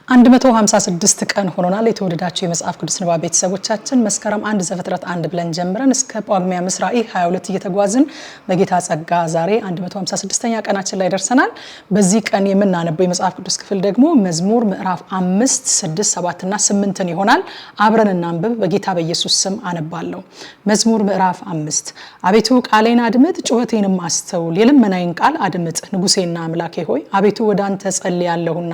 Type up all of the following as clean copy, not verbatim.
156 ቀን ሆኖናል። የተወደዳችሁ የመጽሐፍ ቅዱስ ንባብ ቤተሰቦቻችን መስከረም 1 ዘፍጥረት 1 ብለን ጀምረን እስከ ጳጉሜ 5 ራዕይ 22 እየተጓዝን በጌታ ጸጋ ዛሬ 156ኛ ቀናችን ላይ ደርሰናል። በዚህ ቀን የምናነበው የመጽሐፍ ቅዱስ ክፍል ደግሞ መዝሙር ምዕራፍ 5፣ 6፣ 7 እና 8 ይሆናል። አብረን እናንብብ። በጌታ በኢየሱስ ስም አነባለሁ። መዝሙር ምዕራፍ 5 አቤቱ ቃሌን አድምጥ፣ ጩኸቴንም አስተውል፣ የልመናዬን ቃል አድምጥ። ንጉሴና አምላኬ ሆይ አቤቱ ወደ አንተ ጸልያለሁና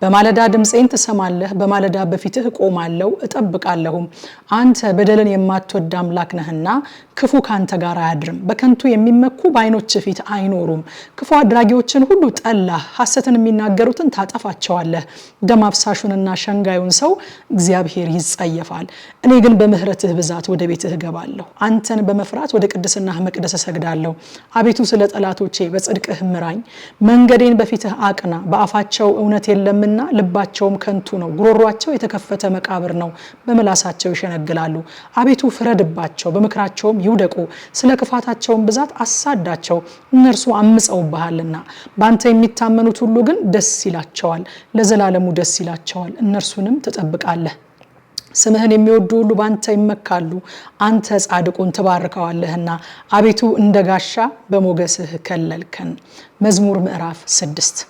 በማለዳ ድምጼን ትሰማለህ። በማለዳ በፊትህ እቆማለሁ እጠብቃለሁም። አንተ በደልን የማትወድ አምላክ ነህና ክፉ ካንተ ጋር አያድርም። በከንቱ የሚመኩ በዓይኖች ፊት አይኖሩም። ክፉ አድራጊዎችን ሁሉ ጠላህ፣ ሐሰትን የሚናገሩትን ታጠፋቸዋለህ። ደም አፍሳሹንና ሸንጋዩን ሰው እግዚአብሔር ይጸየፋል። እኔ ግን በምህረትህ ብዛት ወደ ቤትህ እገባለሁ። አንተን በመፍራት ወደ ቅድስናህ መቅደስ እሰግዳለሁ። አቤቱ ስለ ጠላቶቼ በጽድቅህ ምራኝ፣ መንገዴን በፊትህ አቅና። በአፋቸው እውነት የለምና ልባቸውም ከንቱ ነው። ጉሮሯቸው የተከፈተ መቃብር ነው፣ በመላሳቸው ይሸነግላሉ። አቤቱ ፍረድባቸው፣ በምክራቸውም ይውደቁ። ስለ ክፋታቸውም ብዛት አሳዳቸው፣ እነርሱ አምፀውብሃልና። በአንተ የሚታመኑት ሁሉ ግን ደስ ይላቸዋል፣ ለዘላለሙ ደስ ይላቸዋል፣ እነርሱንም ትጠብቃለህ። ስምህን የሚወዱ ሁሉ ባንተ ይመካሉ። አንተ ጻድቁን ትባርከዋለህና አቤቱ እንደ ጋሻ በሞገስህ ከለልከን። መዝሙር ምዕራፍ 6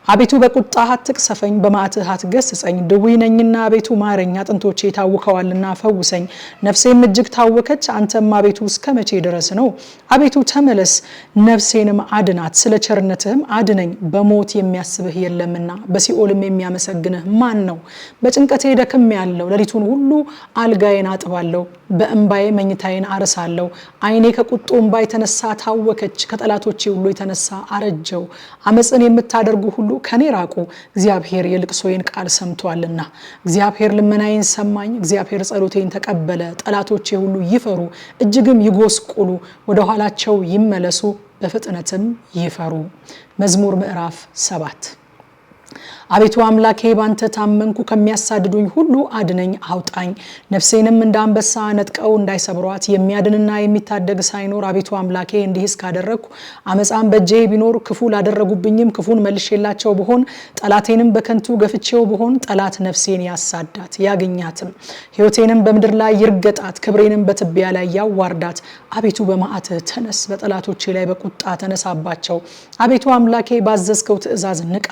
አቤቱ በቁጣህ አትቅሰፈኝ፣ በመዓትህ አትገስጸኝ። ድውይ ነኝና አቤቱ ማረኝ፣ አጥንቶቼ ታውከዋልና ፈውሰኝ። ነፍሴም እጅግ ታወከች፣ አንተም አቤቱ እስከ መቼ ድረስ ነው? አቤቱ ተመለስ፣ ነፍሴንም አድናት፣ ስለ ቸርነትህም አድነኝ። በሞት የሚያስብህ የለምና በሲኦልም የሚያመሰግንህ ማን ነው? በጭንቀቴ ደክሜያለሁ፣ ሌሊቱን ሁሉ አልጋዬን አጥባለሁ፣ በእንባዬ መኝታዬን አርሳለሁ። ዓይኔ ከቁጡ እንባ የተነሳ ታወከች፣ ከጠላቶቼ ሁሉ የተነሳ አረጀው። አመፅን የምታደርጉ ሁሉ ከኔ ራቁ፣ እግዚአብሔር የልቅሶዬን ቃል ሰምቷልና። እግዚአብሔር ልመናዬን ሰማኝ፣ እግዚአብሔር ጸሎቴን ተቀበለ። ጠላቶቼ ሁሉ ይፈሩ፣ እጅግም ይጎስቁሉ፣ ወደ ኋላቸው ይመለሱ፣ በፍጥነትም ይፈሩ። መዝሙር ምዕራፍ 7 አቤቱ አምላኬ ባንተ ታመንኩ፣ ከሚያሳድዱኝ ሁሉ አድነኝ አውጣኝ። ነፍሴንም እንደ አንበሳ ነጥቀው እንዳይሰብሯት፣ የሚያድንና የሚታደግ ሳይኖር አቤቱ አምላኬ እንዲህ እስካደረግኩ። አመፃም በእጄ ቢኖር ክፉ ላደረጉብኝም ክፉን መልሼላቸው ብሆን፣ ጠላቴንም በከንቱ ገፍቼው ብሆን፣ ጠላት ነፍሴን ያሳዳት ያገኛትም፣ ሕይወቴንም በምድር ላይ ይርገጣት፣ ክብሬንም በትቢያ ላይ ያዋርዳት። አቤቱ በመዓትህ ተነስ፣ በጠላቶቼ ላይ በቁጣ ተነሳባቸው። አቤቱ አምላኬ ባዘዝከው ትእዛዝ ንቃ፣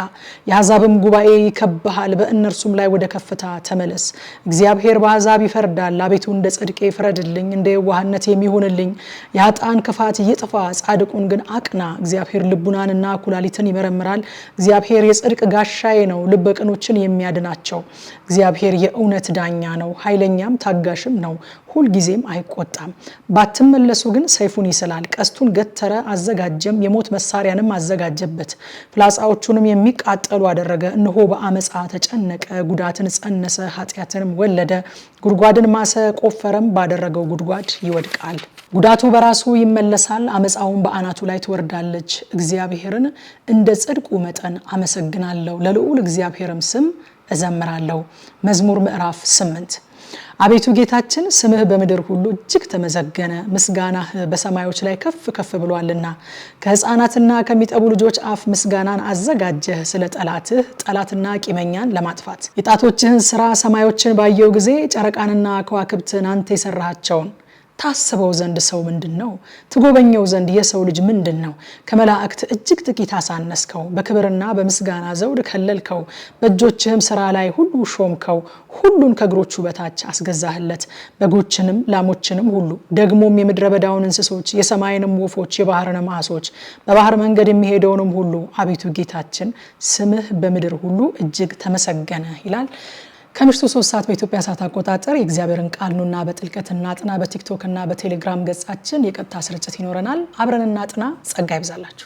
የአሕዛብም ጉባኤ ይከብሃል፣ በእነርሱም ላይ ወደ ከፍታ ተመለስ። እግዚአብሔር በአሕዛብ ይፈርዳል። አቤቱ እንደ ጽድቄ ፍረድልኝ፣ እንደ የዋህነት የሚሆንልኝ። የኃጥአን ክፋት ይጥፋ፣ ጻድቁን ግን አቅና። እግዚአብሔር ልቡናንና ኩላሊትን ይመረምራል። እግዚአብሔር የጽድቅ ጋሻዬ ነው፣ ልበ ቅኖችን የሚያድናቸው። እግዚአብሔር የእውነት ዳኛ ነው፣ ኃይለኛም ታጋሽም ነው፣ ሁልጊዜም አይቆጣም። ባትመለሱ ግን ሰይፉን ይስላል፣ ቀስቱን ገተረ አዘጋጀም፣ የሞት መሳሪያንም አዘጋጀበት። ፍላጻዎቹንም የሚቃጠሉ አደረገ። እነሆ በአመፃ ተጨነቀ፣ ጉዳትን ጸነሰ፣ ኃጢአትንም ወለደ። ጉድጓድን ማሰ፣ ቆፈረም፣ ባደረገው ጉድጓድ ይወድቃል። ጉዳቱ በራሱ ይመለሳል፣ አመፃውን በአናቱ ላይ ትወርዳለች። እግዚአብሔርን እንደ ጽድቁ መጠን አመሰግናለሁ፣ ለልዑል እግዚአብሔርም ስም እዘምራለሁ። መዝሙር ምዕራፍ 8 አቤቱ ጌታችን ስምህ በምድር ሁሉ እጅግ ተመሰገነ፣ ምስጋናህ በሰማዮች ላይ ከፍ ከፍ ብሏልና። ከሕፃናትና ከሚጠቡ ልጆች አፍ ምስጋናን አዘጋጀህ፣ ስለ ጠላትና ቂመኛን ለማጥፋት። የጣቶችህን ስራ ሰማዮችን ባየው ጊዜ፣ ጨረቃንና ከዋክብትን አንተ የሰራሃቸውን። ታስበው ዘንድ ሰው ምንድነው? ትጎበኘው ዘንድ የሰው ልጅ ምንድነው? ከመላእክት እጅግ ጥቂት አሳነስከው፣ በክብርና በምስጋና ዘውድ ከለልከው። በእጆችህም ስራ ላይ ሁሉ ሾምከው፣ ሁሉን ከእግሮቹ በታች አስገዛህለት። በጎችንም ላሞችንም ሁሉ፣ ደግሞም የምድረ በዳውን እንስሶች፣ የሰማይንም ወፎች፣ የባህርንም ዓሦች፣ በባህር መንገድ የሚሄደውንም ሁሉ። አቤቱ ጌታችን ስምህ በምድር ሁሉ እጅግ ተመሰገነ ይላል። ከምሽቱ 3 ሰዓት በኢትዮጵያ ሰዓት አቆጣጠር የእግዚአብሔርን ቃል ኑና በጥልቀት እናጥና። በቲክቶክ እና በቴሌግራም ገጻችን የቀጥታ ስርጭት ይኖረናል። አብረን እናጥና። ጸጋ ይብዛላችሁ።